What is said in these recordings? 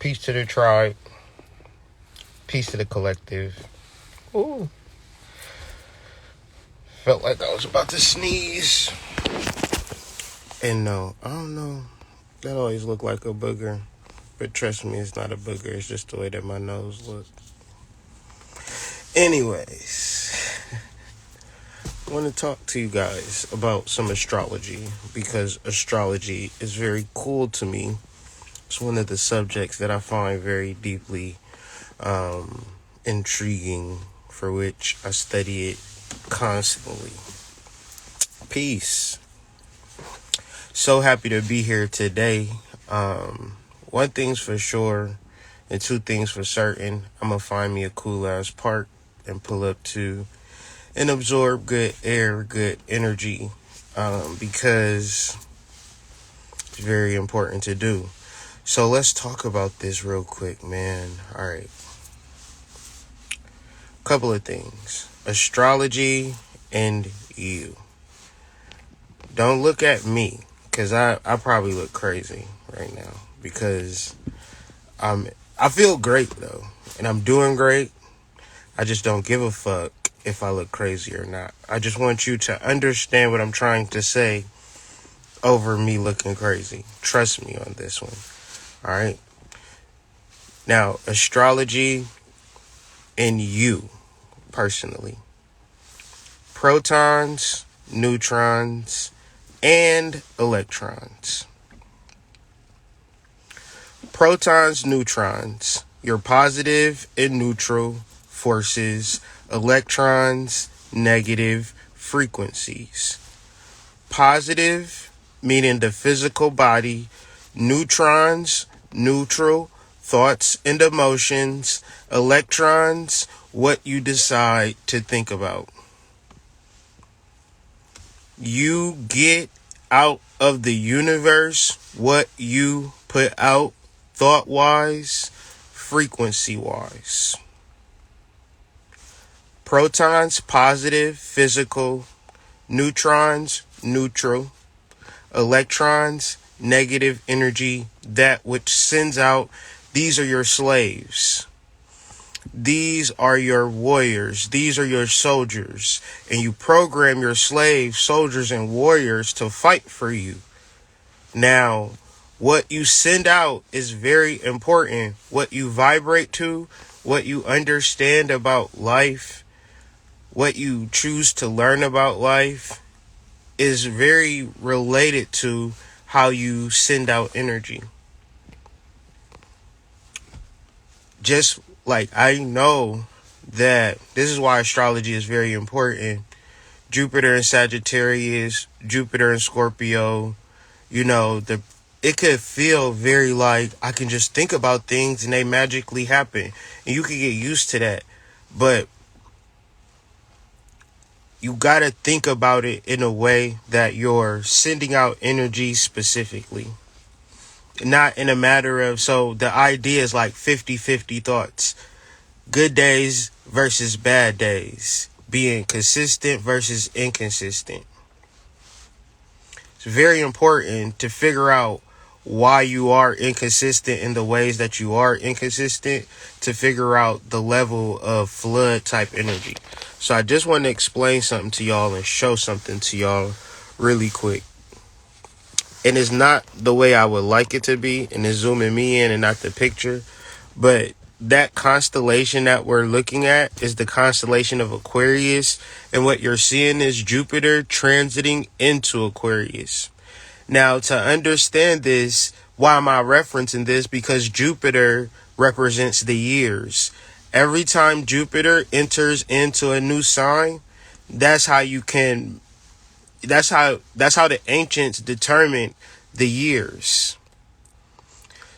Peace to the tribe. Peace to the collective. Ooh. Felt like I was about to sneeze. And no, I don't know. That always looked like a booger. But trust me, it's not a booger. It's just the way that my nose looks. Anyways, I want to talk to you guys about some astrology because astrology is very cool to me. It's one of the subjects that I find very deeply intriguing, for which I study it constantly. Peace. So happy to be here today. One thing's for sure and two things for certain. I'm going to find me a cool ass park and pull up to and absorb good air, good energy, because it's very important to do. So let's talk about this real quick, man. All right. Couple of things. Astrology and you. Don't look at me, because I probably look crazy right now, because I feel great, though, and I'm doing great. I just don't give a fuck if I look crazy or not. I just want you to understand what I'm trying to say over me looking crazy. Trust me on this one. All right? Now, astrology and you, personally. Protons, neutrons, and electrons. Protons, neutrons, your positive and neutral forces, electrons, negative frequencies. Positive, meaning the physical body, neutrons, neutral, thoughts and emotions, electrons, what you decide to think about. You get out of the universe what you put out, thought-wise, frequency-wise. Protons, positive, physical. Neutrons, neutral. Electrons, negative energy, that which sends out. These are your slaves. These are your warriors. These are your soldiers. And you program your slaves, soldiers, and warriors to fight for you. Now, what you send out is very important. What you vibrate to, what you understand about life, what you choose to learn about life is very related to how you send out energy. Just like I know that this is why astrology is very important. Jupiter in Sagittarius, Jupiter in Scorpio, it could feel very like I can just think about things and they magically happen. And you can get used to that. But you gotta think about it in a way that you're sending out energy specifically. Not in a matter of, so the idea is like 50-50 thoughts. Good days versus bad days. Being consistent versus inconsistent. It's very important to figure out why you are inconsistent in the ways that you are inconsistent, to figure out the level of flood type energy. So I just want to explain something to y'all and show something to y'all really quick. And it's not the way I would like it to be, and it's zooming me in and not the picture, but that constellation that we're looking at is the constellation of Aquarius, and what you're seeing is Jupiter transiting into Aquarius. Now, to understand this, why am I referencing this? Because Jupiter represents the years. Every time Jupiter enters into a new sign, that's how the ancients determined the years.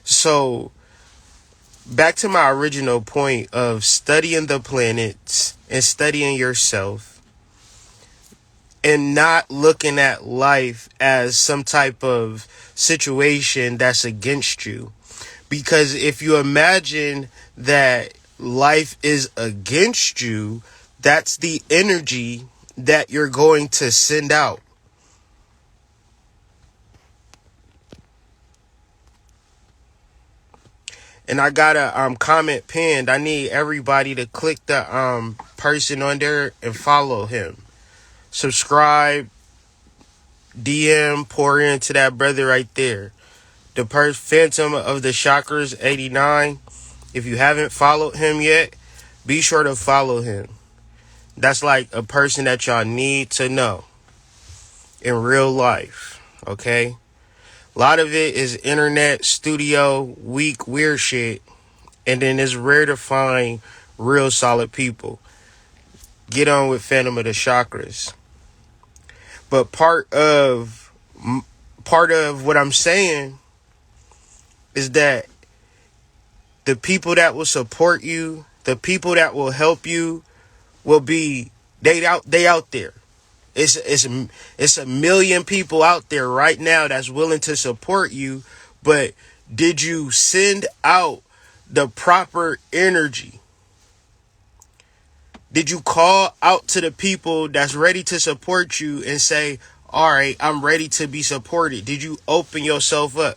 So, back to my original point of studying the planets and studying yourself, and not looking at life as some type of situation that's against you. Because if you imagine that life is against you, that's the energy that you're going to send out. And I got a comment pinned. I need everybody to click the person on there and follow him. Subscribe, DM, pour into that brother right there. The Phantom of the Chakras 89. If you haven't followed him yet, be sure to follow him. That's like a person that y'all need to know in real life. Okay? A lot of it is internet, studio, weak, weird shit. And then it's rare to find real solid people. Get on with Phantom of the Chakras. But part of what I'm saying is that the people that will support you, the people that will help you, will be they out there. It's a million people out there right now that's willing to support you, but did you send out the proper energy? Did you call out to the people that's ready to support you and say, all right, I'm ready to be supported? Did you open yourself up?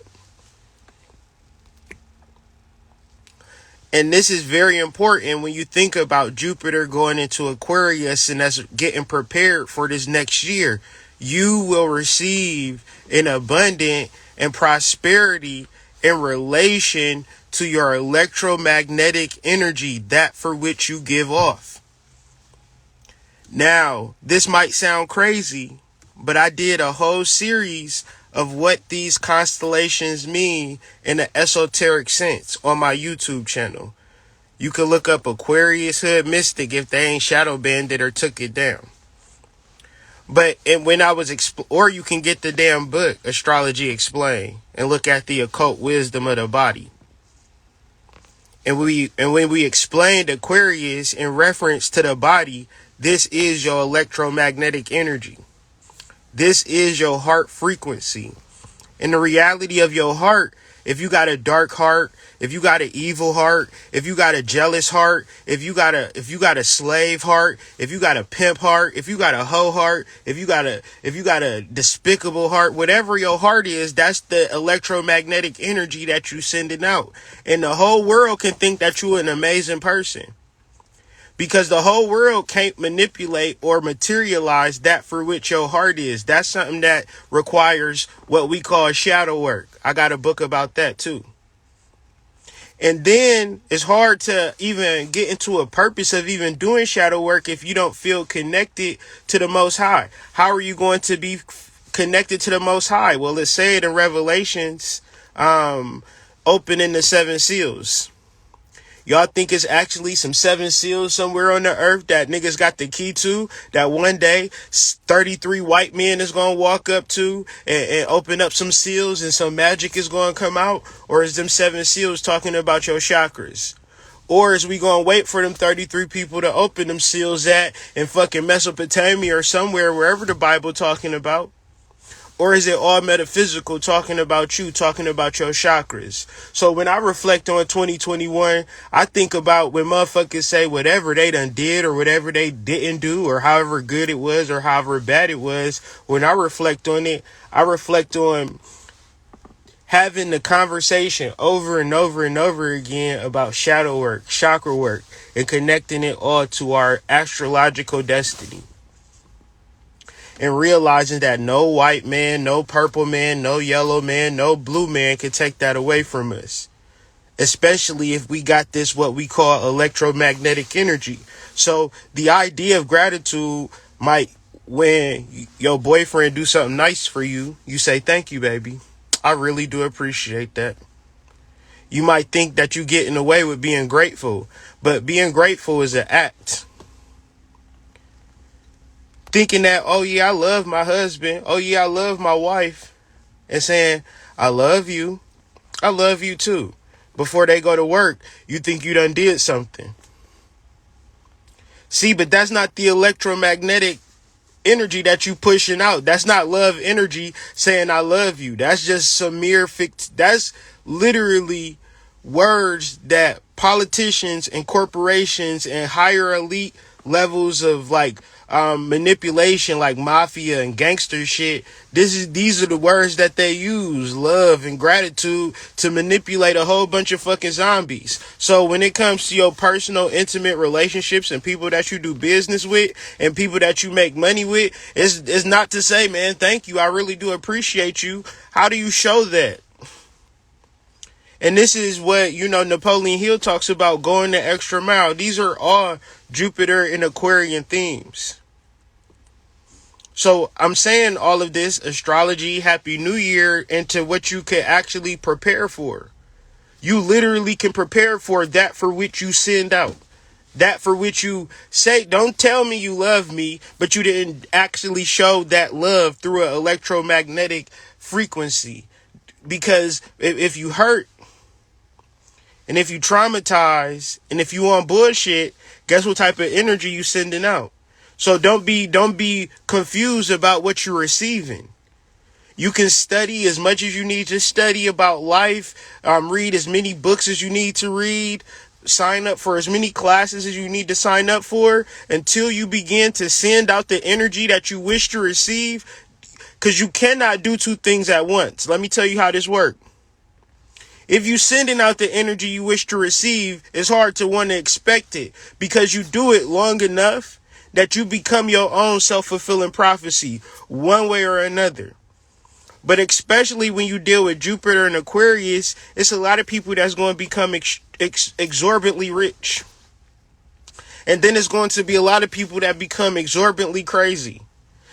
And this is very important when you think about Jupiter going into Aquarius and that's getting prepared for this next year. You will receive an abundant and prosperity in relation to your electromagnetic energy, that for which you give off. Now, this might sound crazy, but I did a whole series of what these constellations mean in an esoteric sense on my YouTube channel. You can look up Aquarius Hood Mystic if they ain't shadow banned it or took it down. But when I was or you can get the damn book Astrology Explained and look at the occult wisdom of the body. And when we explained Aquarius in reference to the body, this is your electromagnetic energy. This is your heart frequency. And the reality of your heart, if you got a dark heart, if you got an evil heart, if you got a jealous heart, if you got a slave heart, if you got a pimp heart, if you got a hoe heart, if you got a despicable heart, whatever your heart is, that's the electromagnetic energy that you sending out. And the whole world can think that you're an amazing person. Because the whole world can't manipulate or materialize that for which your heart is. That's something that requires what we call shadow work. I got a book about that too. And then it's hard to even get into a purpose of even doing shadow work if you don't feel connected to the Most High. How are you going to be connected to the Most High? Well, let's say it in Revelations, opening the 7 seals. Y'all think it's actually some 7 seals somewhere on the earth that niggas got the key to, that one day 33 white men is going to walk up to and open up some seals and some magic is going to come out? Or is them 7 seals talking about your chakras? Or is we going to wait for them 33 people to open them seals at in fucking Mesopotamia or somewhere, wherever the Bible talking about? Or is it all metaphysical, talking about you, talking about your chakras? So when I reflect on 2021, I think about when motherfuckers say whatever they done did or whatever they didn't do or however good it was or however bad it was. When I reflect on it, I reflect on having the conversation over and over and over again about shadow work, chakra work, and connecting it all to our astrological destiny. And realizing that no white man, no purple man, no yellow man, no blue man can take that away from us. Especially if we got this, what we call electromagnetic energy. So the idea of gratitude might, when your boyfriend do something nice for you, you say, thank you, baby. I really do appreciate that. You might think that you're getting away with being grateful, but being grateful is an act. Thinking that, oh yeah, I love my husband. Oh yeah, I love my wife. And saying, I love you. I love you too. Before they go to work, you think you done did something. See, but that's not the electromagnetic energy that you pushing out. That's not love energy saying I love you. That's just some mere that's literally words that politicians and corporations and higher elite levels of like manipulation, like mafia and gangster shit. These are the words that they use: love and gratitude, to manipulate a whole bunch of fucking zombies. So when it comes to your personal, intimate relationships and people that you do business with and people that you make money with, it's not to say, man, thank you, I really do appreciate you. How do you show that? And this is what, Napoleon Hill talks about, going the extra mile. These are all Jupiter and Aquarian themes. So I'm saying all of this, astrology, Happy New Year, into what you can actually prepare for. You literally can prepare for that for which you send out. That for which you say, don't tell me you love me, but you didn't actually show that love through an electromagnetic frequency. Because if you hurt, and if you traumatize, and if you on bullshit, guess what type of energy you sending out? So don't be confused about what you're receiving. You can study as much as you need to study about life, read as many books as you need to read, sign up for as many classes as you need to sign up for, until you begin to send out the energy that you wish to receive, because you cannot do two things at once. Let me tell you how this works. If you sending out the energy you wish to receive, it's hard to want to expect it, because you do it long enough that you become your own self-fulfilling prophecy one way or another. But especially when you deal with Jupiter and Aquarius, it's a lot of people that's going to become exorbitantly rich. And then it's going to be a lot of people that become exorbitantly crazy,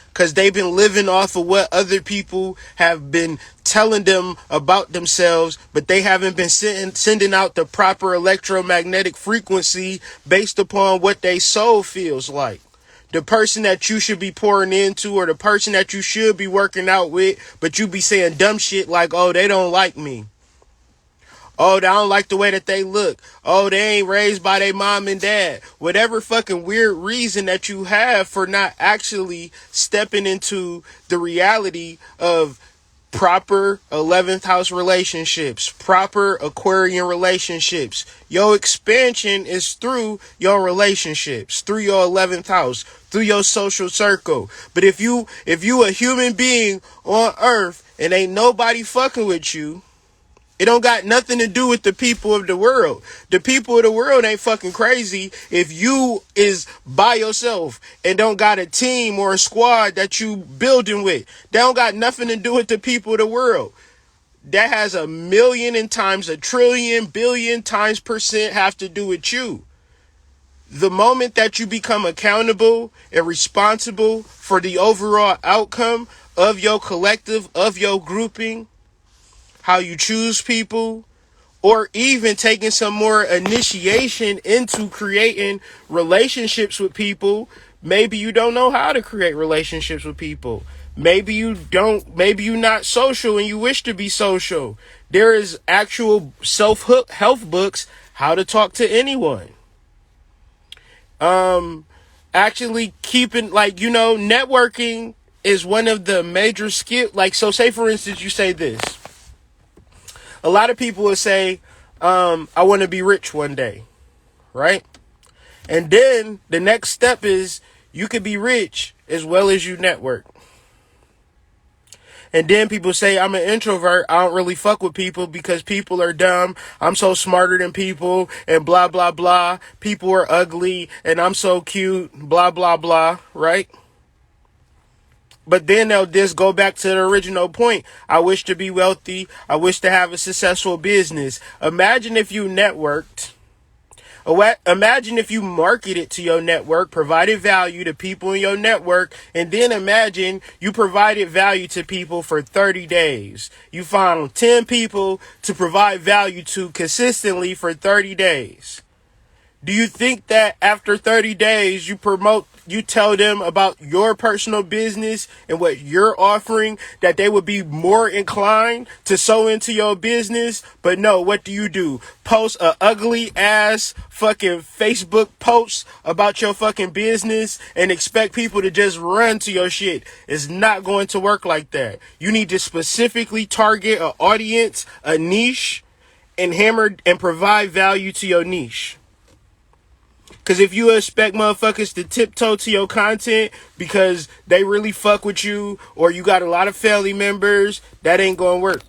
because they've been living off of what other people have been telling them about themselves, but they haven't been sending out the proper electromagnetic frequency based upon what their soul feels like. The person that you should be pouring into, or the person that you should be working out with, but you be saying dumb shit like, oh, they don't like me. Oh, they don't like the way that they look. Oh, they ain't raised by their mom and dad. Whatever fucking weird reason that you have for not actually stepping into the reality of proper 11th house relationships, proper Aquarian relationships. Your expansion is through your relationships, through your 11th house, through your social circle. But if you a human being on earth and ain't nobody fucking with you, it don't got nothing to do with the people of the world. The people of the world ain't fucking crazy if you is by yourself and don't got a team or a squad that you building with. That don't got nothing to do with the people of the world. That has a million and times a trillion, billion times percent have to do with you. The moment that you become accountable and responsible for the overall outcome of your collective, of your grouping, how you choose people, or even taking some more initiation into creating relationships with people. Maybe you don't know how to create relationships with people. Maybe you're not social and you wish to be social. There is actual self-help books, how to talk to anyone. Actually keeping, networking is one of the major skills. Like, so say for instance, you say this. A lot of people will say, I want to be rich one day, right? And then the next step is you could be rich as well as you network. And then people say, I'm an introvert. I don't really fuck with people because people are dumb. I'm so smarter than people and blah, blah, blah. People are ugly and I'm so cute, blah, blah, blah, right? But then they'll just go back to the original point. I wish to be wealthy. I wish to have a successful business. Imagine if you networked. Imagine if you marketed to your network, provided value to people in your network, and then imagine you provided value to people for 30 days. You found 10 people to provide value to consistently for 30 days. Do you think that after 30 days you tell them about your personal business and what you're offering, that they would be more inclined to sow into your business? But no, what do? Post a ugly ass fucking Facebook post about your fucking business and expect people to just run to your shit. It's not going to work like that. You need to specifically target an audience, a niche, and hammer and provide value to your niche. Because if you expect motherfuckers to tiptoe to your content because they really fuck with you or you got a lot of family members, that ain't gonna work.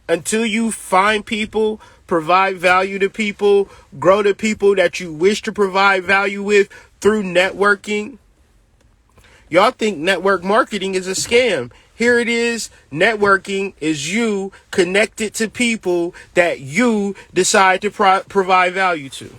Until you find people, provide value to people, grow the people that you wish to provide value with through networking. Y'all think network marketing is a scam. Here it is. Networking is you connected to people that you decide to provide value to.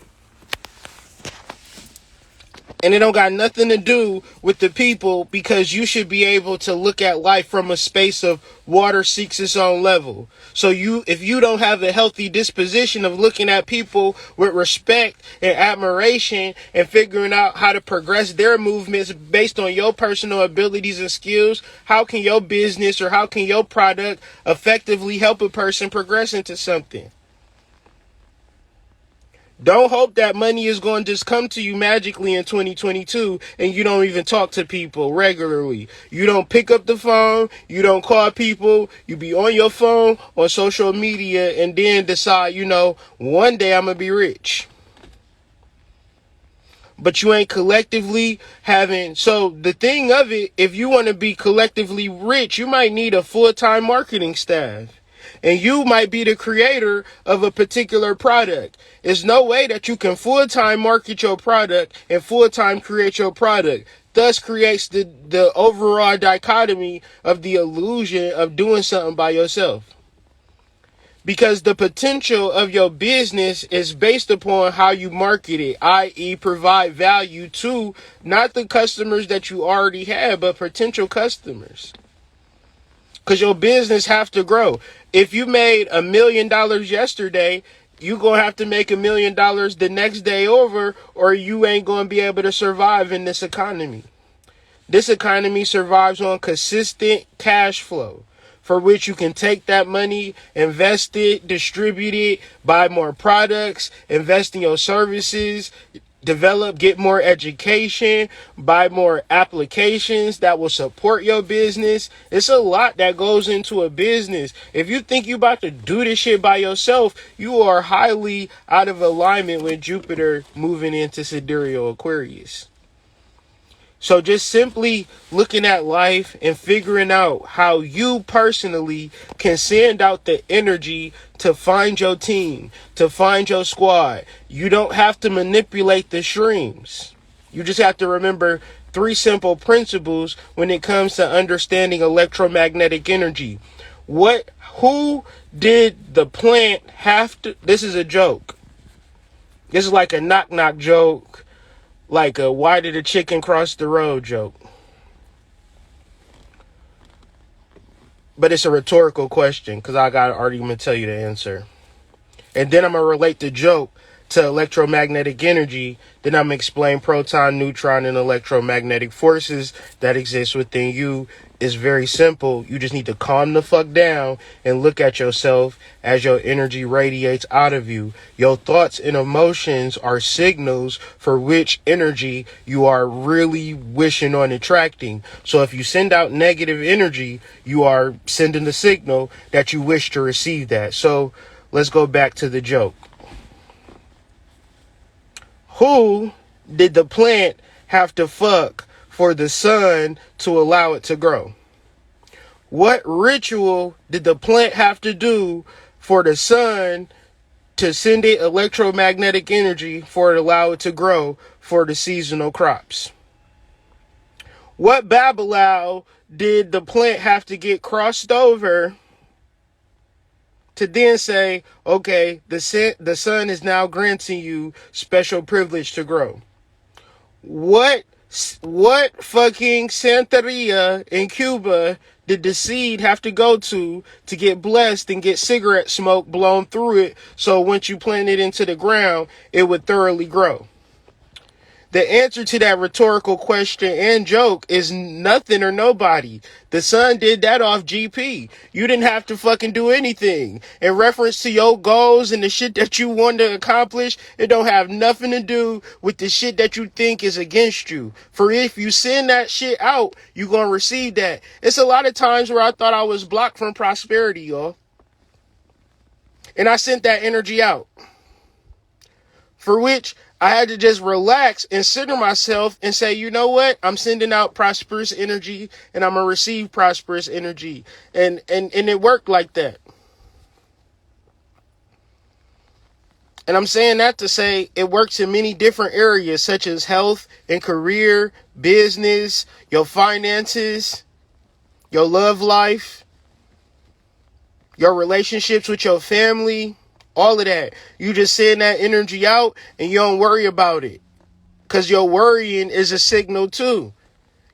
And it don't got nothing to do with the people, because you should be able to look at life from a space of water seeks its own level. So if you don't have a healthy disposition of looking at people with respect and admiration and figuring out how to progress their movements based on your personal abilities and skills, how can your business or how can your product effectively help a person progress into something? Don't hope that money is going to just come to you magically in 2022 and you don't even talk to people regularly. You don't pick up the phone. You don't call people. You be on your phone, on social media, and then decide, one day I'm going to be rich. But you ain't collectively having. So the thing of it, if you want to be collectively rich, you might need a full-time marketing staff. And you might be the creator of a particular product. There's no way that you can full-time market your product and full-time create your product. Thus creates the overall dichotomy of the illusion of doing something by yourself. Because the potential of your business is based upon how you market it, i.e. provide value to not the customers that you already have, but potential customers. Because your business have to grow. If you made $1 million yesterday, you going to have to make $1 million the next day over, or you ain't going to be able to survive in this economy. This economy survives on consistent cash flow, for which you can take that money, invest it, distribute it, buy more products, invest in your services, get more education, buy more applications that will support your business. It's a lot that goes into a business. If you think you about to do this shit by yourself, you are highly out of alignment with Jupiter moving into sidereal Aquarius. So just simply looking at life and figuring out how you personally can send out the energy to find your team, to find your squad. You don't have to manipulate the streams. You just have to remember 3 simple principles when it comes to understanding electromagnetic energy. Who did the plant have to? This is a joke. This is like a knock-knock joke. Like a why did a chicken cross the road joke. But it's a rhetorical question because I got an argument to tell you the answer. And then I'm going to relate the joke to electromagnetic energy. Then I'm going to explain proton, neutron, and electromagnetic forces that exist within you. It's very simple. You just need to calm the fuck down and look at yourself as your energy radiates out of you. Your thoughts and emotions are signals for which energy you are really wishing on attracting. So if you send out negative energy, you are sending the signal that you wish to receive that. So let's go back to the joke. Who did the plant have to fuck for the sun to allow it to grow? What ritual did the plant have to do for the sun to send it electromagnetic energy for it to allow it to grow for the seasonal crops? What Babylao did the plant have to get crossed over to then say, okay, the sun is now granting you special privilege to grow? What fucking Santeria in Cuba did the seed have to go to get blessed and get cigarette smoke blown through it so once you plant it into the ground, it would thoroughly grow? The answer to that rhetorical question and joke is nothing or nobody. The sun did that off GP. You didn't have to fucking do anything. In reference to your goals and the shit that you want to accomplish, it don't have nothing to do with the shit that you think is against you. For if you send that shit out, you gonna receive that. It's a lot of times where I thought I was blocked from prosperity, y'all. And I sent that energy out. For which I had to just relax and center myself and say, you know what? I'm sending out prosperous energy and I'm going to receive prosperous energy. And it worked like that. And I'm saying that to say it works in many different areas, such as health and career, business, your finances, your love life, your relationships with your family, all of that. You just send that energy out and you don't worry about it. Because your worrying is a signal too.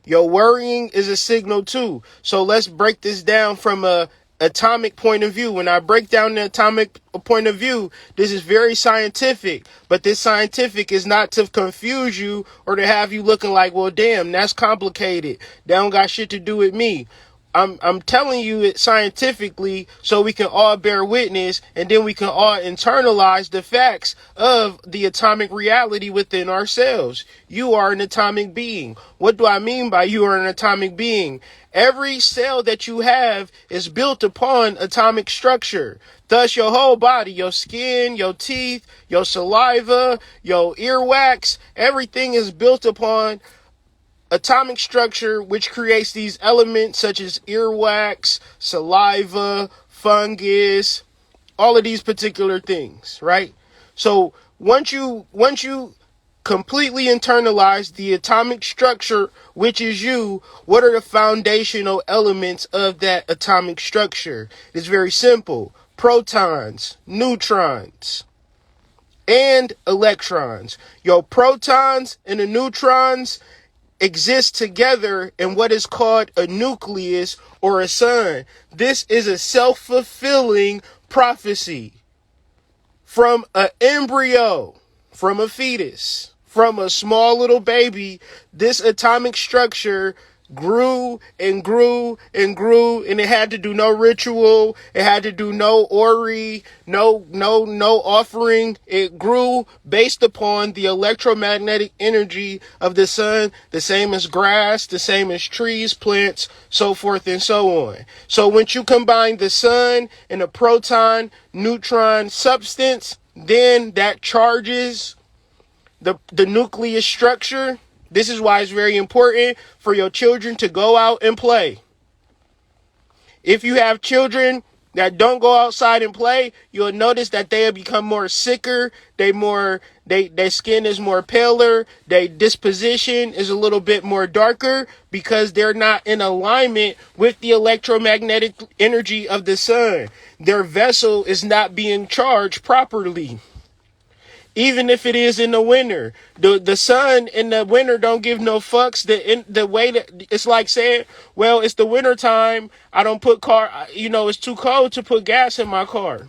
Your worrying is a signal too. So let's break this down from a atomic point of view. When I break down the atomic point of view, this is very scientific, but this scientific is not to confuse you or to have you looking like, well, damn, that's complicated. That don't got shit to do with me. I'm telling you it scientifically so we can all bear witness and then we can all internalize the facts of the atomic reality within ourselves. You are an atomic being. What do I mean by you are an atomic being? Every cell that you have is built upon atomic structure. Thus, your whole body, your skin, your teeth, your saliva, your earwax, everything is built upon atomic structure, which creates these elements such as earwax, saliva, fungus, all of these particular things, right? So once you completely internalize the atomic structure, which is you, what are the foundational elements of that atomic structure? It's very simple. Protons, neutrons, and electrons. Your protons and the neutrons exist together in what is called a nucleus or a sun. This is a self-fulfilling prophecy. From an embryo, from a fetus, from a small little baby, this atomic structure grew and grew and grew, and it had to do no ritual, it had to do no ori, no offering. It grew based upon the electromagnetic energy of the sun, the same as grass, the same as trees, plants, so forth and so on. So once you combine the sun and a proton neutron substance, then that charges the nucleus structure. This is why it's very important for your children to go out and play. If you have children that don't go outside and play, you'll notice that they have become more sicker. Their skin is more paler. Their disposition is a little bit more darker because they're not in alignment with the electromagnetic energy of the sun. Their vessel is not being charged properly. Even if it is in the winter, the sun in the winter don't give no fucks. The way that it's like saying, well, it's the winter time. I don't put it's too cold to put gas in my car.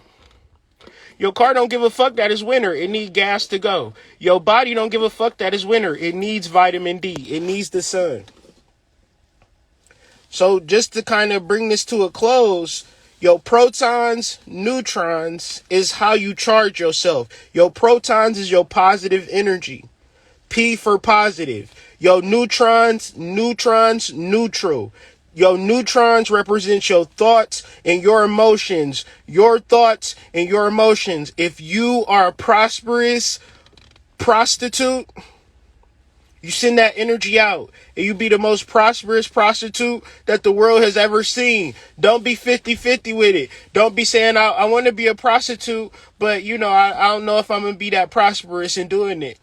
Your car don't give a fuck that it's winter. It needs gas to go. Your body don't give a fuck that it's winter. It needs vitamin D. It needs the sun. So just to kind of bring this to a close, your protons, neutrons is how you charge yourself. Your protons is your positive energy. P for positive. Your neutrons, neutral. Your neutrons represent your thoughts and your emotions. Your thoughts and your emotions. If you are a prosperous prostitute, you send that energy out and you be the most prosperous prostitute that the world has ever seen. Don't be 50-50 with it. Don't be saying, I want to be a prostitute, but I don't know if I'm going to be that prosperous in doing it.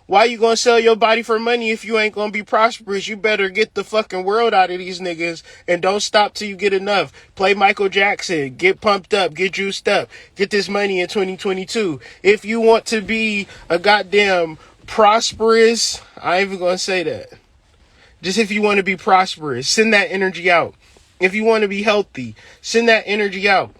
Why you going to sell your body for money if you ain't going to be prosperous? You better get the fucking world out of these niggas and don't stop till you get enough. Play Michael Jackson. Get pumped up. Get juiced up. Get this money in 2022. If you want to be a goddamn prosperous, I ain't even gonna say that. Just if you want to be prosperous, send that energy out. If you want to be healthy, send that energy out.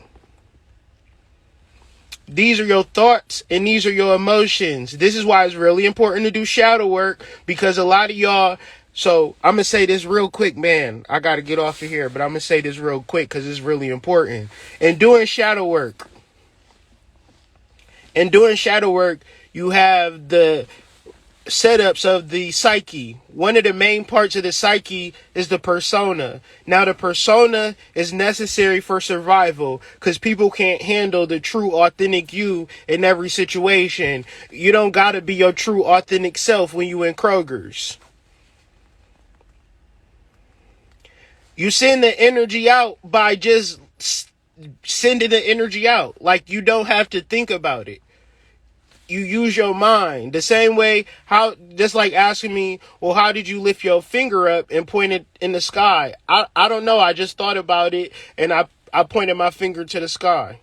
These are your thoughts and these are your emotions. This is why it's really important to do shadow work, because a lot of y'all, so I'm gonna say this real quick, man. I gotta get off of here, but I'm gonna say this real quick because it's really important. And doing shadow work, you have setups of the psyche. One of the main parts of the psyche is the persona. Now, the persona is necessary for survival because people can't handle the true, authentic you in every situation. You don't gotta be your true, authentic self when you in Kroger's. You send the energy out by just sending the energy out. Like, you don't have to think about it. You use your mind the same way, how, just like asking me, well, how did you lift your finger up and point it in the sky? I don't know. I just thought about it and I pointed my finger to the sky.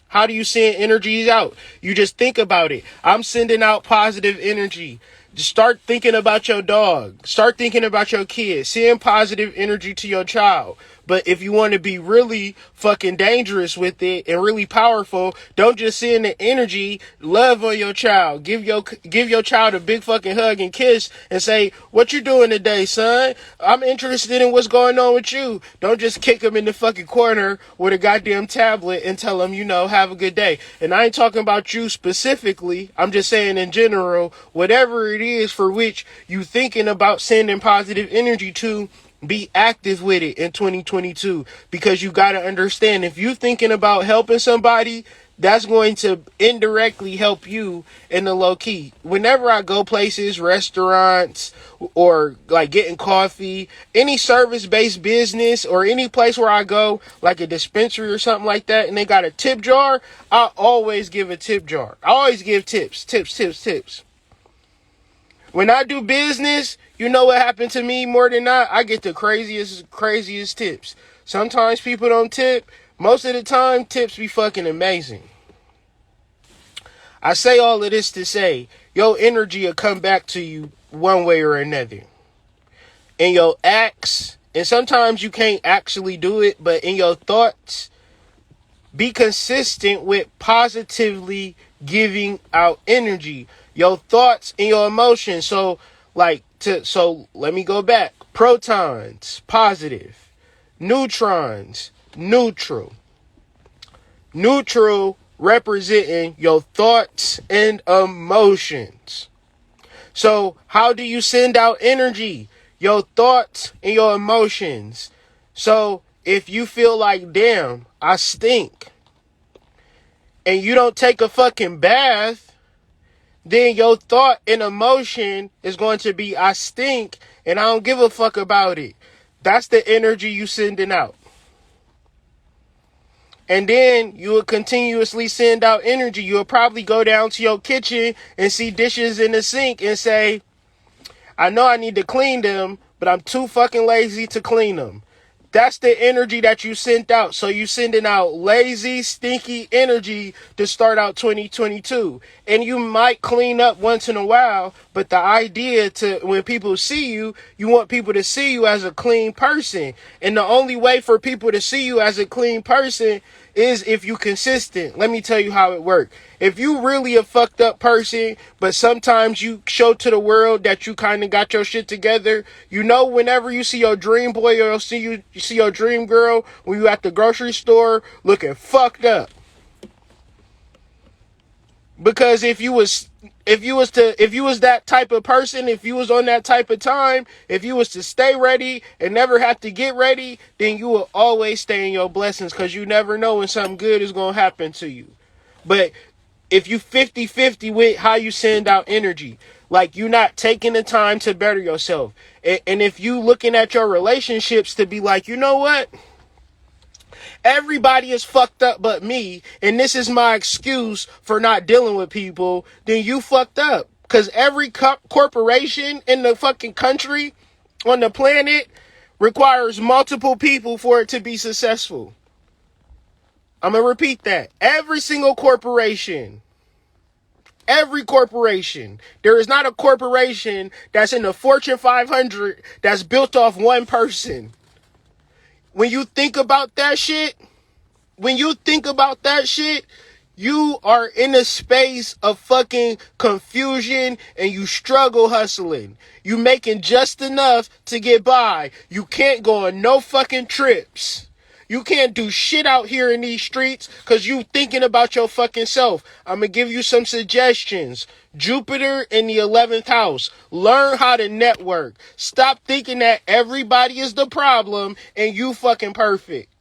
How do you send energies out? You just think about it. I'm sending out positive energy. Just start thinking about your dog. Start thinking about your kids. Send positive energy to your child. But if you want to be really fucking dangerous with it and really powerful, don't just send the energy. Love on your child. Give your child a big fucking hug and kiss and say, "What you doing today, son? I'm interested in what's going on with you." Don't just kick him in the fucking corner with a goddamn tablet and tell him, have a good day. And I ain't talking about you specifically. I'm just saying in general, whatever it is for which you thinking about sending positive energy to, be active with it in 2022, because you got to understand, if you thinking about helping somebody, that's going to indirectly help you in the low key. Whenever I go places, restaurants, or like getting coffee, any service-based business, or any place where I go, like a dispensary or something like that, and they got a tip jar, I always give a tip jar. I always give tips. When I do business, you know what happened to me more than not? I get the craziest tips. Sometimes people don't tip. Most of the time, tips be fucking amazing. I say all of this to say, your energy will come back to you one way or another. In your acts, and sometimes you can't actually do it, but in your thoughts, be consistent with positively giving out energy. Your thoughts and your emotions. So let me go back. Protons, positive. Neutrons, neutral. Neutral representing your thoughts and emotions. So how do you send out energy? Your thoughts and your emotions. So if you feel like, damn, I stink, and you don't take a fucking bath, then your thought and emotion is going to be, I stink and I don't give a fuck about it. That's the energy you sending out. And then you will continuously send out energy. You'll probably go down to your kitchen and see dishes in the sink and say, I know I need to clean them, but I'm too fucking lazy to clean them. That's the energy that you sent out. So you sending out lazy, stinky energy to start out 2022. And you might clean up once in a while, but the idea to, when people see you, you want people to see you as a clean person. And the only way for people to see you as a clean person is if you consistent. Let me tell you how it works. If you really a fucked up person, but sometimes you show to the world that you kind of got your shit together, whenever you see your dream boy or you see your dream girl when you at the grocery store looking fucked up. Because if you was that type of person, if you was on that type of time, if you was to stay ready and never have to get ready, then you will always stay in your blessings, because you never know when something good is going to happen to you. But if you 50-50 with how you send out energy, like you're not taking the time to better yourself. And if you looking at your relationships to be like, you know what? Everybody is fucked up but me, and this is my excuse for not dealing with people, then you fucked up. Because every corporation in the fucking country, on the planet, requires multiple people for it to be successful. I'm going to repeat that. Every single corporation. Every corporation. There is not a corporation that's in the Fortune 500 that's built off one person. When you think about that shit, you are in a space of fucking confusion and you struggle hustling. You making just enough to get by. You can't go on no fucking trips. You can't do shit out here in these streets because you thinking about your fucking self. I'm going to give you some suggestions. Jupiter in the 11th house. Learn how to network. Stop thinking that everybody is the problem and you fucking perfect.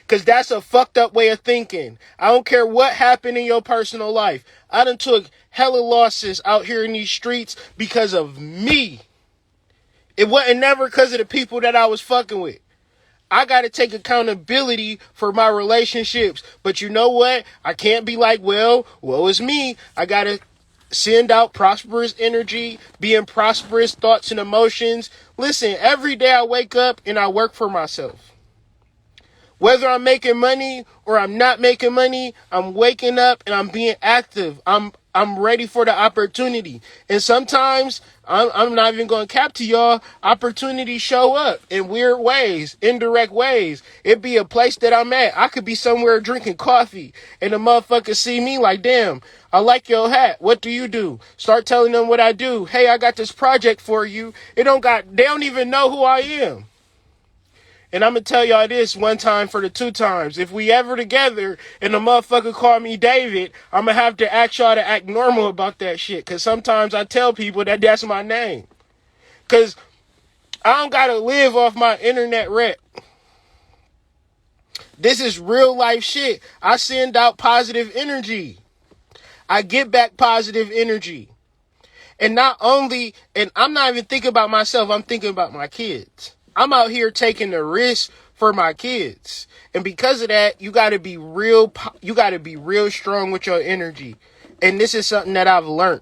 Because that's a fucked up way of thinking. I don't care what happened in your personal life. I done took hella losses out here in these streets because of me. It wasn't never because of the people that I was fucking with. I got to take accountability for my relationships. But you know what? I can't be like, well, woe is me. I got to send out prosperous energy, be in prosperous thoughts and emotions. Listen, every day I wake up and I work for myself. Whether I'm making money or I'm not making money, I'm waking up and I'm being active. I'm ready for the opportunity. And sometimes I'm not even going to cap to y'all. Opportunities show up in weird ways, indirect ways. It be a place that I'm at. I could be somewhere drinking coffee and the motherfucker see me like, damn, I like your hat. What do you do? Start telling them what I do. Hey, I got this project for you. They don't even know who I am. And I'm going to tell y'all this one time for the two times. If we ever together and the motherfucker call me David, I'm going to have to ask y'all to act normal about that shit. Because sometimes I tell people that that's my name. Because I don't got to live off my internet rep. This is real life shit. I send out positive energy. I get back positive energy. And not only, and I'm not even thinking about myself, I'm thinking about my kids. I'm out here taking the risk for my kids. And because of that, you got to be real strong with your energy. And this is something that I've learned.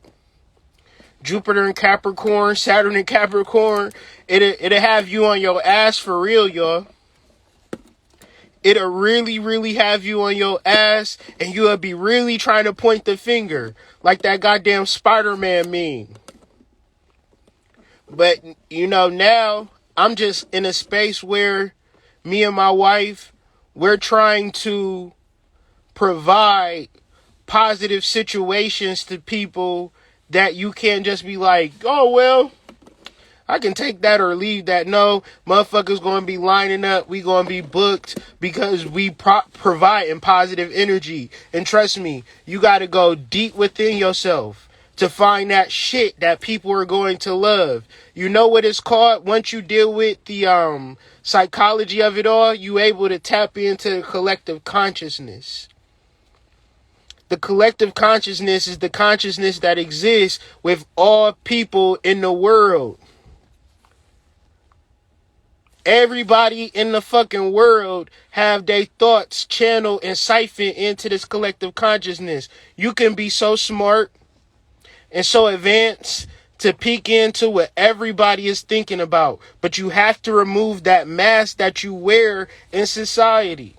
Jupiter in Capricorn, Saturn in Capricorn, it'll have you on your ass for real, y'all. It'll really, really have you on your ass, and you'll be really trying to point the finger like that goddamn Spider-Man meme. But, now I'm just in a space where me and my wife, we're trying to provide positive situations to people that you can't just be like, oh, well, I can take that or leave that. No, motherfuckers going to be lining up. We going to be booked because we providing positive energy. And trust me, you got to go deep within yourself to find that shit that people are going to love. You know what it's called? Once you deal with the psychology of it all, you able to tap into the collective consciousness. The collective consciousness is the consciousness that exists with all people in the world. Everybody in the fucking world have their thoughts channeled and siphoned into this collective consciousness. You can be so smart and so advanced to peek into what everybody is thinking about. But you have to remove that mask that you wear in society.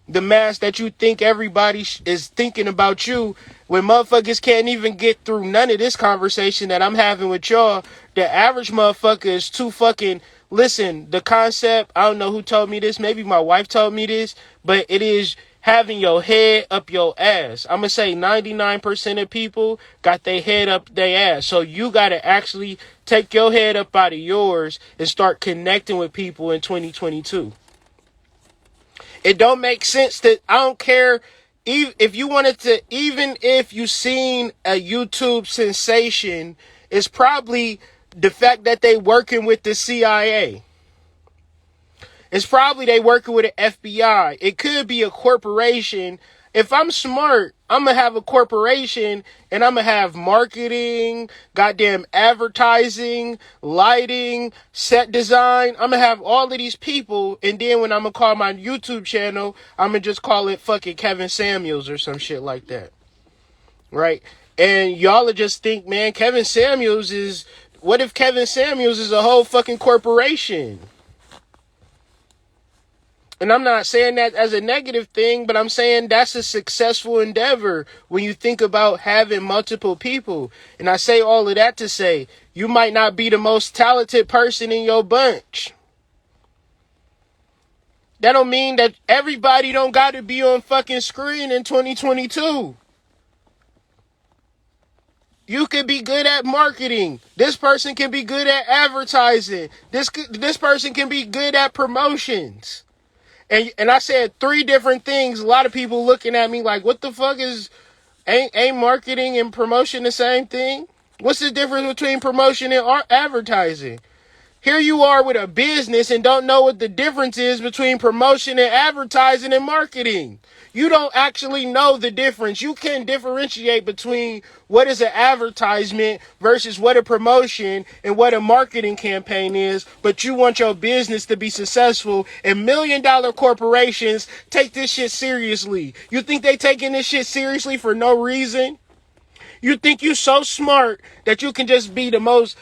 The mask that you think everybody is thinking about you, when motherfuckers can't even get through none of this conversation that I'm having with y'all. The average motherfucker is too fucking... Listen, the concept, I don't know who told me this. Maybe my wife told me this. But it is having your head up your ass. I'm going to say 99% of people got their head up their ass. So you got to actually take your head up out of yours and start connecting with people in 2022. It don't make sense that, I don't care if you wanted to, even if you seen a YouTube sensation, it's probably the fact that they working with the CIA. It's probably they working with the FBI. It could be a corporation. If I'm smart, I'm going to have a corporation and I'm going to have marketing, goddamn advertising, lighting, set design. I'm going to have all of these people. And then when I'm going to call my YouTube channel, I'm going to just call it fucking Kevin Samuels or some shit like that. Right? And y'all will just think, man, Kevin Samuels is... What if Kevin Samuels is a whole fucking corporation? And I'm not saying that as a negative thing, but I'm saying that's a successful endeavor when you think about having multiple people. And I say all of that to say, you might not be the most talented person in your bunch. That don't mean that everybody don't got to be on fucking screen in 2022. You could be good at marketing. This person can be good at advertising. This person can be good at promotions. And I said three different things. A lot of people looking at me like, what the fuck is, ain't marketing and promotion the same thing? What's the difference between promotion and advertising? Here you are with a business and don't know what the difference is between promotion and advertising and marketing. You don't actually know the difference. You can differentiate between what is an advertisement versus what a promotion and what a marketing campaign is, but you want your business to be successful, and $1 million corporations take this shit seriously. You think they taking this shit seriously for no reason? You think you so smart that you can just be the most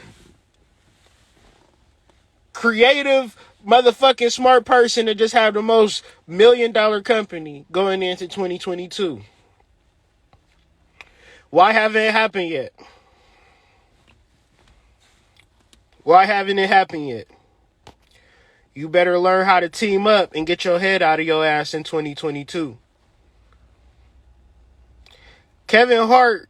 creative motherfucking smart person to just have the most $1 million company going into 2022. Why haven't it happened yet? Why haven't it happened yet? You better learn how to team up and get your head out of your ass in 2022. Kevin Hart,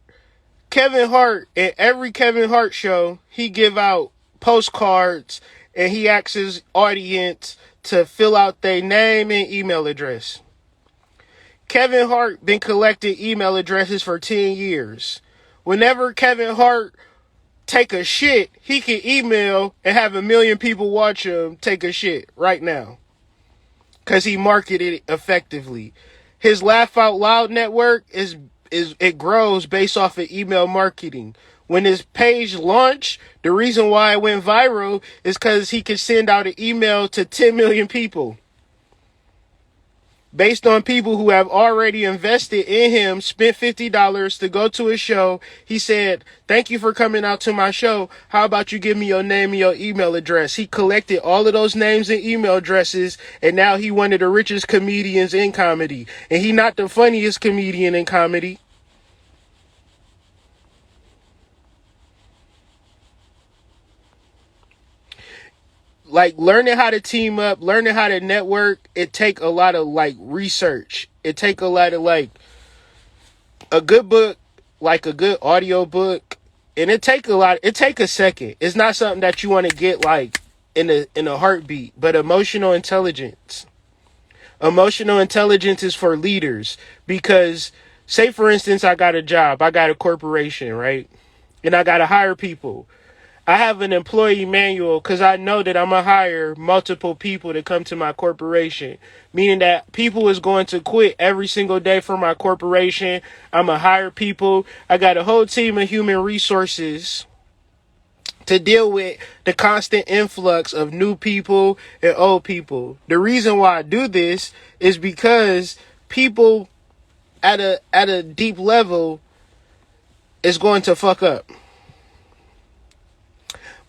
in every Kevin Hart show, he give out postcards and he asks his audience to fill out their name and email address. Kevin Hart been collecting email addresses for 10 years. Whenever Kevin Hart take a shit, he can email and have 1 million people watch him take a shit right now. Because he marketed it effectively. His Laugh Out Loud network it grows based off of email marketing. When his page launched, the reason why it went viral is because he could send out an email to 10 million people. Based on people who have already invested in him, spent $50 to go to his show. He said, thank you for coming out to my show. How about you give me your name and your email address? He collected all of those names and email addresses, and now he one of the richest comedians in comedy. And he not the funniest comedian in comedy. Like, learning how to team up, learning how to network, it take a lot of like research. It take a lot of like a good book, like a good audio book, and it take a second. It's not something that you want to get like in a heartbeat, but emotional intelligence. Emotional intelligence is for leaders, because say for instance I got a job, I got a corporation, right? And I got to hire people. I have an employee manual because I know that I'm going to hire multiple people to come to my corporation, meaning that people is going to quit every single day for my corporation. I'm going to hire people. I got a whole team of human resources to deal with the constant influx of new people and old people. The reason why I do this is because people at a deep level is going to fuck up.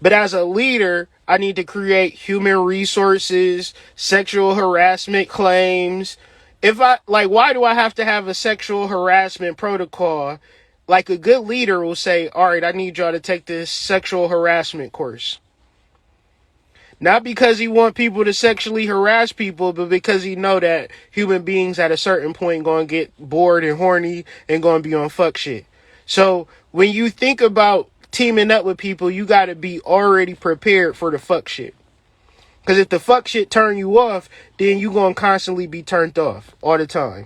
But as a leader, I need to create human resources, sexual harassment claims. Why do I have to have a sexual harassment protocol? Like, a good leader will say, all right, I need y'all to take this sexual harassment course. Not because he want people to sexually harass people, but because he know that human beings at a certain point going to get bored and horny and going to be on fuck shit. So when you think about teaming up with people, you got to be already prepared for the fuck shit. Because if the fuck shit turn you off, then you going to constantly be turned off all the time.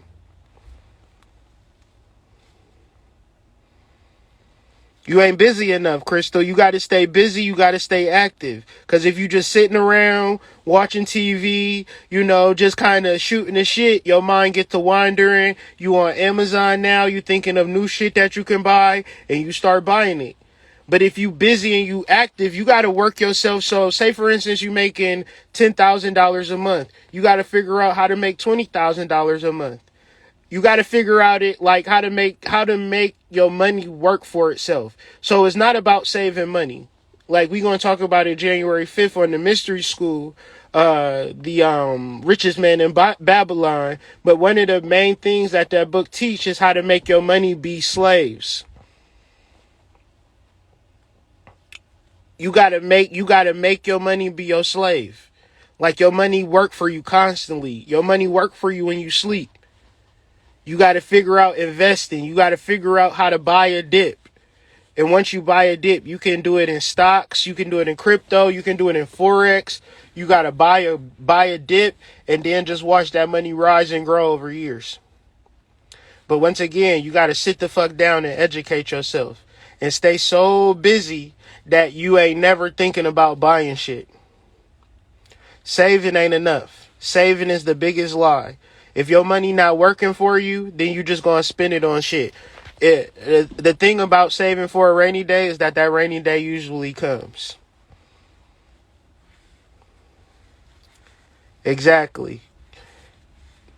You ain't busy enough, Crystal. You got to stay busy. You got to stay active. Because if you just sitting around watching TV, just kind of shooting the shit, your mind get to wandering. You on Amazon now, you thinking of new shit that you can buy, and you start buying it. But if you busy and you active, you got to work yourself. So say, for instance, you making $10,000 a month. You got to figure out how to make $20,000 a month. You got to figure out how to make your money work for itself. So it's not about saving money. Like, we're going to talk about it January 5th on the Mystery School, the richest man in Babylon. But one of the main things that book teaches is how to make your money be slaves. You gotta make your money be your slave. Like, your money work for you constantly. Your money work for you when you sleep. You gotta figure out investing. You gotta figure out how to buy a dip. And once you buy a dip, you can do it in stocks. You can do it in crypto. You can do it in Forex. You gotta buy a dip and then just watch that money rise and grow over years. But once again, you gotta sit the fuck down and educate yourself and stay so busy that you ain't never thinking about buying shit. Saving ain't enough. Saving is the biggest lie. If your money not working for you, then you just gonna spend it on shit. The thing about saving for a rainy day is that rainy day usually comes. Exactly.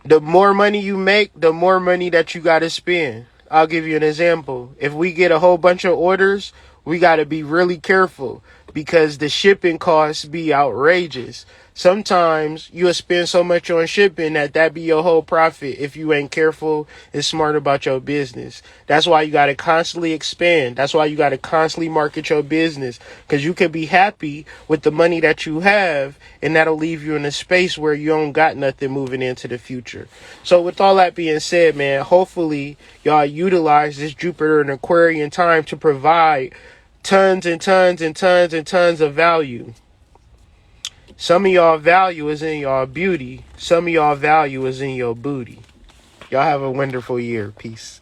The more money you make, the more money that you gotta spend. I'll give you an example. If we get a whole bunch of orders, we gotta be really careful because the shipping costs be outrageous. Sometimes you'll spend so much on shipping that be your whole profit if you ain't careful and smart about your business. That's why you got to constantly expand. That's why you got to constantly market your business, because you can be happy with the money that you have and that'll leave you in a space where you don't got nothing moving into the future. So with all that being said, man, hopefully y'all utilize this Jupiter and Aquarian time to provide tons and tons and tons and tons of value. Some of y'all value is in y'all beauty. Some of y'all value is in your booty. Y'all have a wonderful year. Peace.